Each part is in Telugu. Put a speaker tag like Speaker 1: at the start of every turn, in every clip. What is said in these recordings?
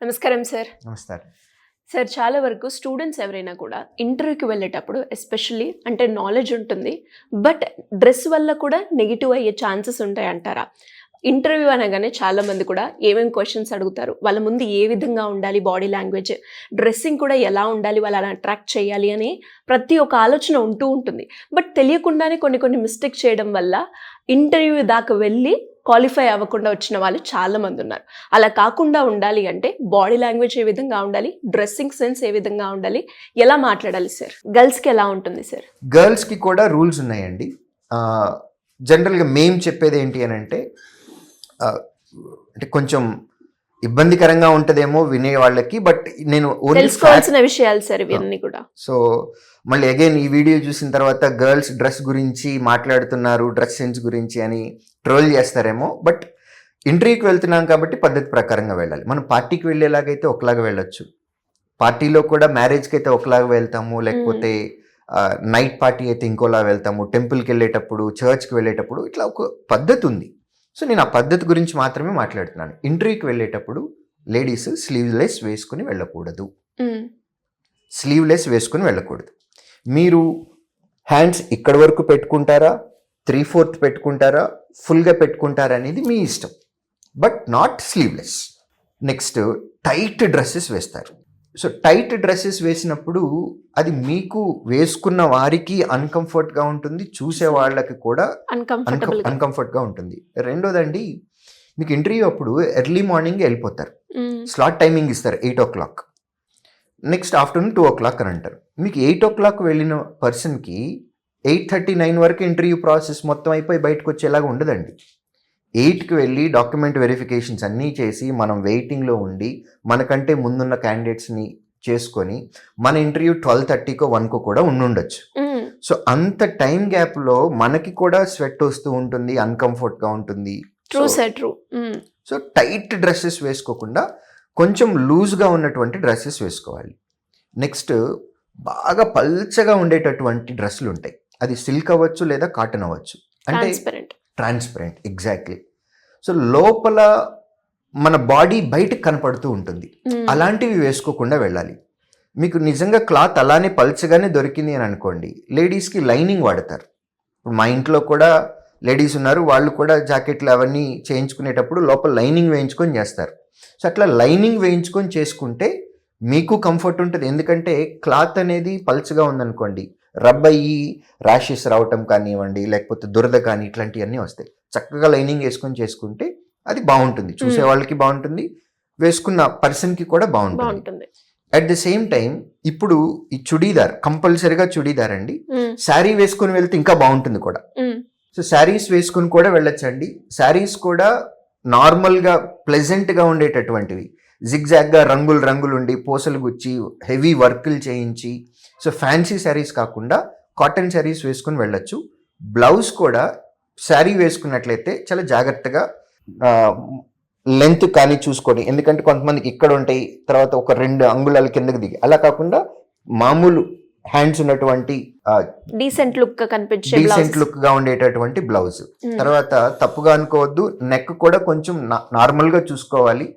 Speaker 1: నమస్కారం సార్.
Speaker 2: నమస్కారం
Speaker 1: సార్, చాలా వరకు స్టూడెంట్స్ ఎవరైనా కూడా ఇంటర్వ్యూకి వెళ్ళేటప్పుడు ఎస్పెషల్లీ అంటే నాలెడ్జ్ ఉంటుంది, బట్ డ్రెస్ వల్ల కూడా నెగిటివ్ అయ్యే ఛాన్సెస్ ఉంటాయి అంటారా? ఇంటర్వ్యూ అనగానే చాలామంది కూడా ఏమేమి క్వశ్చన్స్ అడుగుతారు, వాళ్ళ ముందు ఏ విధంగా ఉండాలి, బాడీ లాంగ్వేజ్, డ్రెస్సింగ్ కూడా ఎలా ఉండాలి, వాళ్ళని అట్రాక్ట్ చేయాలి అని ప్రతి ఒక్క ఆలోచన ఉంటూ ఉంటుంది. బట్ తెలియకుండానే కొన్ని మిస్టేక్ చేయడం వల్ల ఇంటర్వ్యూ దాకా వెళ్ళి క్వాలిఫై అవ్వకుండా వచ్చిన వాళ్ళు చాలామంది ఉన్నారు. అలా కాకుండా ఉండాలి అంటే బాడీ లాంగ్వేజ్ ఏ విధంగా ఉండాలి, డ్రెస్సింగ్ సెన్స్ ఏ విధంగా ఉండాలి, ఎలా మాట్లాడాలి సార్? గర్ల్స్కి ఎలా ఉంటుంది సార్?
Speaker 2: గర్ల్స్కి కూడా రూల్స్ ఉన్నాయండి. జనరల్గా మేము చెప్పేది ఏంటి అని అంటే కొంచెం ఇబ్బందికరంగా ఉంటుందేమో వినే వాళ్ళకి, బట్ నేను
Speaker 1: తెలుసుకోవాల్సిన విషయాలు సార్ ఇవన్నీ కూడా.
Speaker 2: సో మళ్ళీ అగైన్ ఈ వీడియో చూసిన తర్వాత గర్ల్స్ డ్రెస్ గురించి మాట్లాడుతున్నారు, డ్రెస్ సెన్స్ గురించి అని ట్రోల్ చేస్తారేమో. బట్ ఇంటర్వ్యూకి వెళ్తున్నాం కాబట్టి పద్ధతి ప్రకారంగా వెళ్ళాలి. మనం పార్టీకి వెళ్ళేలాగైతే ఒకలాగా వెళ్ళొచ్చు, పార్టీలో కూడా మ్యారేజ్కి అయితే ఒకలాగా వెళ్తాము, లేకపోతే నైట్ పార్టీ అయితే ఇంకోలా వెళ్తాము, టెంపుల్కి వెళ్ళేటప్పుడు, చర్చ్కి వెళ్ళేటప్పుడు ఇట్లా ఒక పద్ధతి ఉంది. సో నేను ఆ పద్ధతి గురించి మాత్రమే మాట్లాడుతున్నాను. ఇంటర్వ్యూకి వెళ్ళేటప్పుడు లేడీస్ స్లీవ్లెస్ వేసుకుని వెళ్ళకూడదు, స్లీవ్లెస్ వేసుకుని వెళ్ళకూడదు. మీరు హ్యాండ్స్ ఇక్కడ వరకు పెట్టుకుంటారా, 3/4 పెట్టుకుంటారా, ఫుల్గా పెట్టుకుంటారా అనేది మీ ఇష్టం, but not sleeveless. Next tight dresses వేస్తారు. సో టైట్ డ్రెస్సెస్ వేసినప్పుడు అది మీకు వేసుకున్న వారికి అన్కంఫర్ట్గా ఉంటుంది, చూసే వాళ్ళకి కూడా అన్కంఫర్ట్గా ఉంటుంది. రెండోదండి, మీకు ఇంటర్వ్యూ అప్పుడు ఎర్లీ మార్నింగ్ వెళ్ళిపోతారు, స్లాట్ టైమింగ్ ఇస్తారు 8 o'clock, నెక్స్ట్ ఆఫ్టర్నూన్ 2 o'clock అని అంటారు. మీకు 8 o'clock వెళ్ళిన పర్సన్కి 8:39 వరకు ఇంటర్వ్యూ ప్రాసెస్ మొత్తం అయిపోయి బయటకు వచ్చేలాగా ఉండదండి. 8కి వెళ్ళి డాక్యుమెంట్ వెరిఫికేషన్స్ అన్నీ చేసి మనం వెయిటింగ్లో ఉండి మనకంటే ముందున్న క్యాండిడేట్స్ని చేసుకొని మన ఇంటర్వ్యూ 12:30కో 1కో కూడా ఉండుండొచ్చు. సో అంత టైం గ్యాప్లో మనకి కూడా స్వెట్ వస్తూ ఉంటుంది, అన్కంఫర్ట్గా ఉంటుంది. సో టైట్ డ్రెస్సెస్ వేసుకోకుండా కొంచెం లూజ్గా ఉన్నటువంటి డ్రెస్సెస్ వేసుకోవాలి. నెక్స్ట్ బాగా పల్చగా ఉండేటటువంటి డ్రెస్సులు ఉంటాయి, అది సిల్క్ అవ్వచ్చు లేదా కాటన్ అవ్వచ్చు, అంటే ట్రాన్స్పరెంట్, ఎగ్జాక్ట్లీ. సో లోపల మన బాడీ బయటకు కనపడుతూ ఉంటుంది, అలాంటివి వేసుకోకుండా వెళ్ళాలి. మీకు నిజంగా క్లాత్ అలానే పల్చగానే దొరికింది అని అనుకోండి, లేడీస్కి లైనింగ్ వాడతారు. ఇప్పుడు మా ఇంట్లో కూడా లేడీస్ ఉన్నారు, వాళ్ళు కూడా జాకెట్లు అవన్నీ చేయించుకునేటప్పుడు లోపల లైనింగ్ వేయించుకొని చేస్తారు. సో అట్లా లైనింగ్ వేయించుకొని చేసుకుంటే మీకు కంఫర్ట్ ఉంటుంది. ఎందుకంటే క్లాత్ అనేది పల్చగా ఉందనుకోండి, రబ్ అయ్యి ర్యాషెస్ రావటం కానివ్వండి, లేకపోతే దురద కానీ ఇట్లాంటివన్నీ వస్తాయి. చక్కగా లైనింగ్ వేసుకొని చేసుకుంటే అది బాగుంటుంది, చూసే వాళ్ళకి బాగుంటుంది, వేసుకున్న పర్సన్కి కూడా బాగుంటుంది. అట్ ది సేమ్ టైం ఇప్పుడు ఈ చుడీదార్, కంపల్సరీగా చుడీదార్ అండి. శారీ వేసుకొని వెళ్తే ఇంకా బాగుంటుంది కూడా. సో శారీస్ వేసుకుని కూడా వెళ్ళొచ్చండి. శారీస్ కూడా నార్మల్గా ప్లెజెంట్గా ఉండేటటువంటివి, జిగ్జాగ్గా రంగులు ఉండి పూసలు గుచ్చి హెవీ వర్కులు చేయించి, సో ఫ్యాన్సీ శారీస్ కాకుండా కాటన్ శారీస్ వేసుకుని వెళ్ళొచ్చు. బ్లౌజ్ కూడా శారీ వేసుకున్నట్లయితే చాలా జాగ్రత్తగా లెంత్ కానీ చూసుకోండి, ఎందుకంటే కొంతమందికి ఇక్కడ ఉంటాయి, తర్వాత ఒక 2 అంగుళాల కిందకి దిగి, అలా కాకుండా మామూలు హ్యాండ్స్ ఉన్నటువంటి
Speaker 1: డీసెంట్ లుక్
Speaker 2: గా ఉండేటటువంటి బ్లౌజ్. తర్వాత తప్పుగా అనుకోవద్దు, నెక్ కూడా కొంచెం నార్మల్ గా చూసుకోవాలి,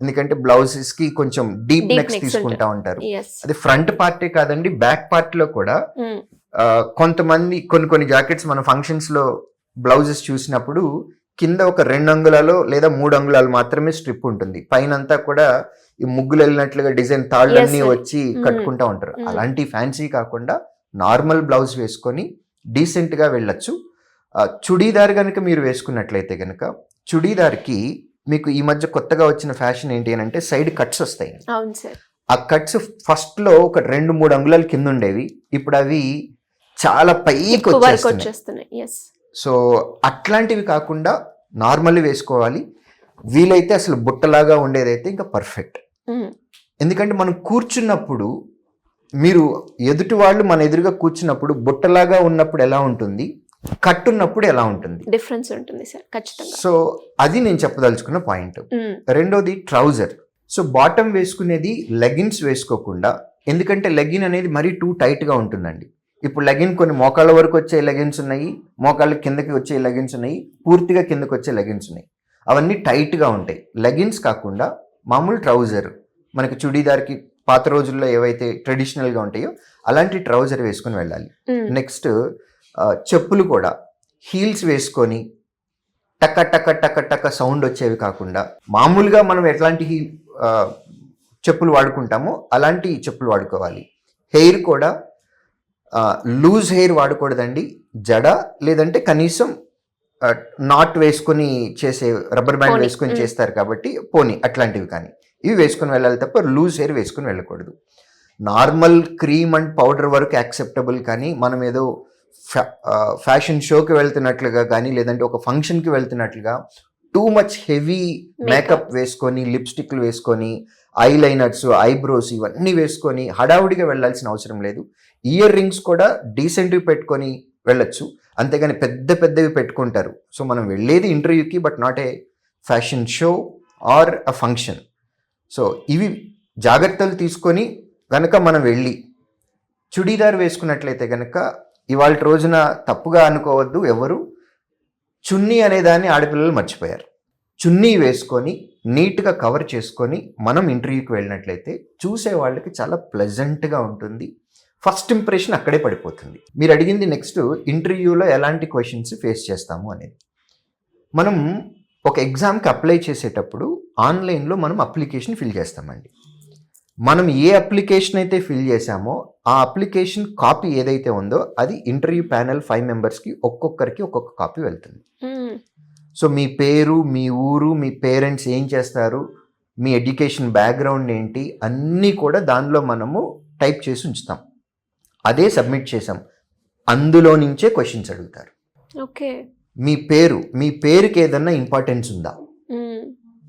Speaker 2: ఎందుకంటే బ్లౌజెస్ కి కొంచెం డీప్ నెక్స్ తీసుకుంటా ఉంటారు. అది ఫ్రంట్ పార్టే కాదండి, బ్యాక్ పార్ట్ లో కూడా కొంతమంది కొన్ని జాకెట్స్ మన ఫంక్షన్స్ లో బ్లౌజెస్ చూసినప్పుడు కింద ఒక 2 అంగుళాలు లేదా 3 అంగుళాలు మాత్రమే స్ట్రిప్ ఉంటుంది, పైన అంతా కూడా ఈ ముగ్గులు వెళ్ళినట్లుగా డిజైన్ తాళ్ళన్నీ వచ్చి కట్టుకుంటా ఉంటారు. అలాంటి ఫ్యాన్సీ కాకుండా నార్మల్ బ్లౌజ్ వేసుకొని డీసెంట్గా వెళ్ళొచ్చు. చుడీదార్ కనుక మీరు వేసుకున్నట్లయితే కనుక, చుడీదార్కి మీకు ఈ మధ్య కొత్తగా వచ్చిన ఫ్యాషన్ ఏంటి అని అంటే సైడ్ కట్స్ వస్తాయి. ఆ కట్స్ ఫస్ట్లో ఒక 2-3 అంగుళాలు కింద ఉండేవి, ఇప్పుడు అవి చాలా పైకి వచ్చేస్తున్నాయి. సో అట్లాంటివి కాకుండా నార్మల్ వేసుకోవాలి. వీలైతే అసలు బుట్టలాగా ఉండేదైతే ఇంకా పర్ఫెక్ట్. ఎందుకంటే మనం కూర్చున్నప్పుడు, మీరు ఎదుటి వాళ్ళు మన ఎదురుగా కూర్చున్నప్పుడు బుట్టలాగా ఉన్నప్పుడు ఎలా ఉంటుంది, కట్టున్నప్పుడు ఎలా ఉంటుంది,
Speaker 1: డిఫరెన్స్ ఉంటుంది సార్ ఖచ్చితంగా.
Speaker 2: సో అది నేను చెప్పదలుచుకున్న పాయింట్. రెండోది ట్రౌజర్. సో బాటమ్ వేసుకునేది లెగిన్స్ వేసుకోకుండా, ఎందుకంటే లెగిన్ అనేది మరీ టూ టైట్గా ఉంటుందండి. ఇప్పుడు లెగిన్ కొన్ని మోకాళ్ళ వరకు వచ్చే లెగిన్స్ ఉన్నాయి, మోకాళ్ళ కిందకి వచ్చే లెగిన్స్ ఉన్నాయి, పూర్తిగా కిందకి వచ్చే లెగిన్స్ ఉన్నాయి, అవన్నీ టైట్గా ఉంటాయి. లెగిన్స్ కాకుండా మామూలు ట్రౌజర్ మనకి చుడీదార్కి పాత రోజుల్లో ఏవైతే ట్రెడిషనల్గా ఉంటాయో అలాంటి ట్రౌజర్ వేసుకొని వెళ్ళాలి. నెక్స్ట్ చెప్పులు కూడా హీల్స్ వేసుకొని టక్క టక్క టక్క టక్క సౌండ్ వచ్చేవి కాకుండా మామూలుగా మనం ఎట్లాంటి చెప్పులు వాడుకుంటామో అలాంటి చెప్పులు వాడుకోవాలి. హెయిర్ కూడా లూజ్ హెయిర్ వాడకూడదండి. జడ లేదంటే కనీసం నాట్ వేసుకొని చేసే రబ్బర్ బ్యాండ్ వేసుకొని చేస్తారు కాబట్టి పోనీ అట్లాంటివి కానీ ఇవి వేసుకొని వెళ్ళాలి తప్ప లూజ్ హెయిర్ వేసుకొని వెళ్ళకూడదు. నార్మల్ క్రీమ్ అండ్ పౌడర్ వరకు యాక్సెప్టబుల్, కానీ మనం ఏదో ఫ్యాషన్ షోకి వెళ్తున్నట్లుగా కానీ లేదంటే ఒక ఫంక్షన్కి వెళ్తున్నట్లుగా టూ మచ్ హెవీ మేకప్ వేసుకొని లిప్స్టిక్లు వేసుకొని ఐలైనర్స్ ఐబ్రోస్ ఇవన్నీ వేసుకొని హడావుడిగా వెళ్ళాల్సిన అవసరం లేదు. ఇయర్ రింగ్స్ కూడా డీసెంట్వి పెట్టుకొని వెళ్ళొచ్చు, అంతేగాని పెద్ద పెద్దవి పెట్టుకుంటారు. సో మనం వెళ్ళేది ఇంటర్వ్యూకి, but not a fashion show or a function. So ఇవి జాగ్రత్తలు తీసుకొని కనుక మనం వెళ్ళి చుడీదార్ వేసుకున్నట్లయితే కనుక ఇవాళ రోజున తప్పుగా అనుకోవద్దు ఎవరు, చున్నీ అనేదాన్ని ఆడపిల్లలు మర్చిపోయారు. చున్నీ వేసుకొని నీట్గా కవర్ చేసుకొని మనం ఇంటర్వ్యూకి వెళ్ళినట్లయితే చూసే వాళ్ళకి చాలా ప్లెజెంట్గా ఉంటుంది. ఫస్ట్ ఇంప్రెషన్ అక్కడే పడిపోతుంది. మీరు అడిగింది నెక్స్ట్ ఇంటర్వ్యూలో ఎలాంటి క్వశ్చన్స్ ఫేస్ చేస్తాము అనేది. మనం ఒక ఎగ్జామ్కి అప్లై చేసేటప్పుడు ఆన్లైన్లో మనం అప్లికేషన్ ఫిల్ చేస్తామండి. మనం ఏ అప్లికేషన్ అయితే ఫిల్ చేసామో ఆ అప్లికేషన్ కాపీ ఏదైతే ఉందో అది ఇంటర్వ్యూ ప్యానెల్ 5 మెంబర్స్కి ఒక్కొక్కరికి ఒక్కొక్క కాపీ వెళ్తుంది. సో మీ పేరు, మీ ఊరు, మీ పేరెంట్స్ ఏం చేస్తారు, మీ ఎడ్యుకేషన్ బ్యాక్గ్రౌండ్ ఏంటి అన్నీ కూడా దానిలో మనము టైప్ చేసి ఉంచుతాం. అదే సబ్మిట్ చేసాం, అందులో నుంచే క్వశ్చన్స్ అడుగుతారు.
Speaker 1: ఓకే,
Speaker 2: మీ పేరుకి ఏదన్నా ఇంపార్టెన్స్ ఉందా,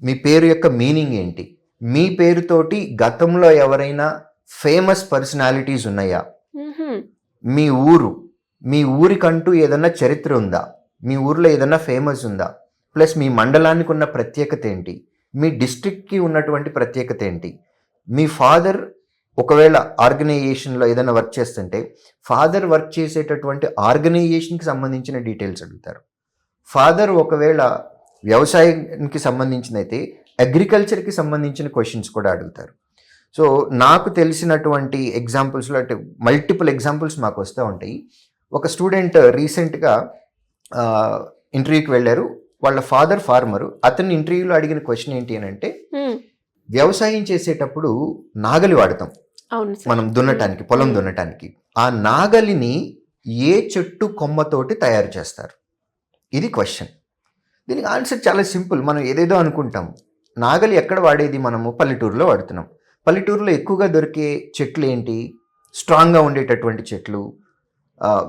Speaker 2: మీ పేరు యొక్క మీనింగ్ ఏంటి, మీ పేరుతోటి గతంలో ఎవరైనా ఫేమస్ పర్సనాలిటీస్ ఉన్నాయా, మీ ఊరికంటూ ఏదన్నా చరిత్ర ఉందా, మీ ఊర్లో ఏదన్నా ఫేమస్ ఉందా, ప్లస్ మీ మండలానికి ఉన్న ప్రత్యేకత ఏంటి, మీ డిస్ట్రిక్ట్కి ఉన్నటువంటి ప్రత్యేకత ఏంటి, మీ ఫాదర్ ఒకవేళ ఆర్గనైజేషన్లో ఏదైనా వర్క్ చేస్తుంటే ఫాదర్ వర్క్ చేసేటటువంటి ఆర్గనైజేషన్కి సంబంధించిన డీటెయిల్స్ అడుగుతారు. ఫాదర్ ఒకవేళ వ్యవసాయానికి సంబంధించినైతే అగ్రికల్చర్కి సంబంధించిన క్వశ్చన్స్ కూడా అడుగుతారు. సో నాకు తెలిసినటువంటి ఎగ్జాంపుల్స్లో అంటే మల్టిపుల్ ఎగ్జాంపుల్స్ మాకు వస్తూ ఉంటాయి. ఒక స్టూడెంట్ రీసెంట్గా ఇంటర్వ్యూకి వెళ్ళారు, వాళ్ళ ఫాదర్ ఫార్మరు. అతన్ని ఇంటర్వ్యూలో అడిగిన క్వశ్చన్ ఏంటి అని అంటే, వ్యవసాయం చేసేటప్పుడు నాగలి వాడతాం మనం దున్నటానికి, పొలం దున్నటానికి. ఆ నాగలిని ఏ చెట్టు కొమ్మతోటి తయారు చేస్తారు, ఇది క్వశ్చన్. దీనికి ఆన్సర్ చాలా సింపుల్. మనం ఏదేదో అనుకుంటాం. నాగలి ఎక్కడ వాడేది, మనము పల్లెటూరులో వాడుతున్నాం. పల్లెటూరులో ఎక్కువగా దొరికే చెట్లు ఏంటి, స్ట్రాంగ్గా ఉండేటటువంటి చెట్లు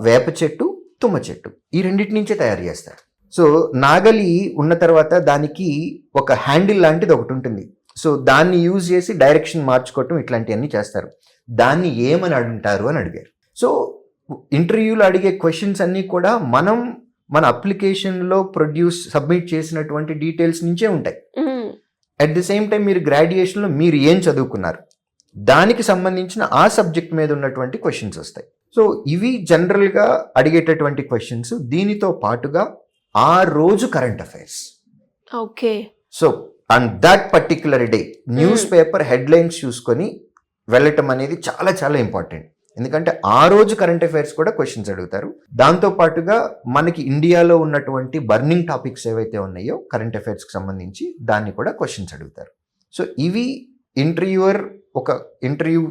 Speaker 2: వేప చెట్టు, తుమ్మ చెట్టు, ఈ రెండింటి నుంచే తయారు చేస్తారు. సో నాగలి ఉన్న తర్వాత దానికి ఒక హ్యాండిల్ లాంటిది ఒకటి ఉంటుంది. సో దాన్ని యూజ్ చేసి డైరెక్షన్ మార్చుకోవటం ఇట్లాంటివన్నీ చేస్తారు. దాన్ని ఏమని అంటారు అని అడిగారు. సో ఇంటర్వ్యూలో అడిగే క్వశ్చన్స్ అన్నీ కూడా మన అప్లికేషన్లో సబ్మిట్ చేసినటువంటి డీటెయిల్స్ నుంచే ఉంటాయి. అట్ ది సేమ్ టైం మీరు గ్రాడ్యుయేషన్లో మీరు ఏం చదువుకున్నారు దానికి సంబంధించిన ఆ సబ్జెక్ట్ మీద ఉన్నటువంటి క్వశ్చన్స్ వస్తాయి. సో ఇవి జనరల్గా అడిగేటటువంటి క్వశ్చన్స్. దీనితో పాటుగా ఆ రోజు current affairs.
Speaker 1: Okay.
Speaker 2: So on that particular day news paper headlines చూసుకొని వెళ్ళటం అనేది చాలా చాలా ఇంపార్టెంట్. ఎందుకంటే ఆ రోజు కరెంట్ అఫైర్స్ కూడా క్వశ్చన్స్ అడుగుతారు. దాంతో పాటుగా మనకి ఇండియాలో ఉన్నటువంటి బర్నింగ్ టాపిక్స్ ఏవైతే ఉన్నాయో కరెంట్ అఫైర్స్కి సంబంధించి దాన్ని కూడా క్వశ్చన్స్ అడుగుతారు. సో ఇవి ఇంటర్వ్యూవర్ ఒక ఇంటర్వ్యూ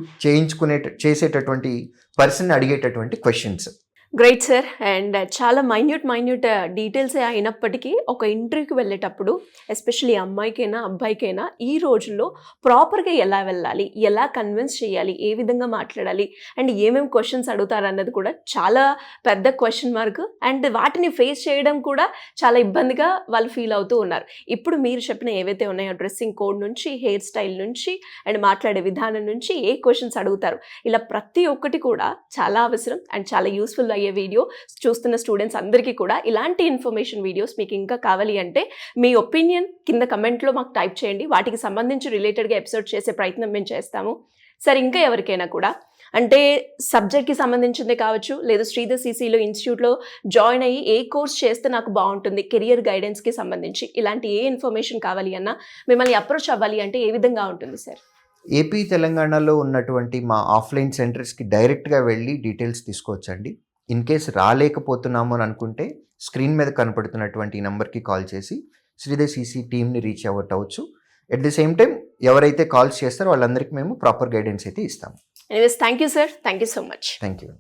Speaker 2: చేసేటటువంటి పర్సన్ అడిగేటటువంటి క్వశ్చన్స్.
Speaker 1: Great sir. అండ్ చాలా మైన్యూట్ డీటెయిల్సే అయినప్పటికీ ఒక ఇంటర్వ్యూకి వెళ్ళేటప్పుడు ఎస్పెషల్లీ అమ్మాయికైనా అబ్బాయికైనా ఈ రోజుల్లో ప్రాపర్గా ఎలా వెళ్ళాలి, ఎలా కన్విన్స్ చేయాలి, ఏ విధంగా మాట్లాడాలి అండ్ ఏమేమి క్వశ్చన్స్ అడుగుతారు అన్నది కూడా చాలా పెద్ద క్వశ్చన్ మార్క్. అండ్ వాటిని ఫేస్ చేయడం కూడా చాలా ఇబ్బందిగా వాళ్ళు ఫీల్ అవుతూ ఉన్నారు. ఇప్పుడు మీరు చెప్పిన ఏవైతే ఉన్నాయో డ్రెస్సింగ్ కోడ్ నుంచి, హెయిర్ స్టైల్ నుంచి అండ్ మాట్లాడే విధానం నుంచి ఏ క్వశ్చన్స్ అడుగుతారు, ఇలా ప్రతి ఒక్కటి కూడా చాలా అవసరం అండ్ చాలా యూస్ఫుల్ అయ్యే వీడియో. చూస్తున్న స్టూడెంట్స్ అందరికీ కూడా ఇలాంటి ఇన్ఫర్మేషన్ వీడియోస్ మీకు ఇంకా కావాలి అంటే మీ ఒపీనియన్ కింద కమెంట్లో మాకు టైప్ చేయండి. వాటికి సంబంధించి రిలేటెడ్గా ఎపిసోడ్ చేసే ప్రయత్నం మేము చేస్తాము. సరే, ఇంకా ఎవరికైనా కూడా అంటే సబ్జెక్ట్కి సంబంధించిందే కావచ్చు, లేదా శ్రీధర్ సిసిలో ఇన్స్టిట్యూట్లో జాయిన్ అయ్యి ఏ కోర్స్ చేస్తే నాకు బాగుంటుంది, కెరియర్ గైడెన్స్కి సంబంధించి ఇలాంటి ఏ ఇన్ఫర్మేషన్ కావాలి అన్నా మిమ్మల్ని అప్రోచ్ అవ్వాలి అంటే ఏ విధంగా ఉంటుంది సార్?
Speaker 2: ఏపీ తెలంగాణలో ఉన్నటువంటి మా ఆఫ్లైన్ సెంటర్స్కి డైరెక్ట్గా వెళ్ళి డీటెయిల్స్ తీసుకోవచ్చండి. ఇన్ కేస్ రాలేకపోతున్నాము అని అనుకుంటే స్క్రీన్ మీద కనపడుతున్నటువంటి నెంబర్కి కాల్ చేసి శ్రీదేవ్ సీసీ టీమ్ని రీచ్ అవ్వచ్చు. ఎట్ ది సేమ్ టైం ఎవరైతే కాల్స్ చేస్తారో వాళ్ళందరికీ మేము ప్రాపర్ గైడెన్స్ అయితే ఇస్తాము.
Speaker 1: Anyways thank you sir, thank you so much.
Speaker 2: Thank you.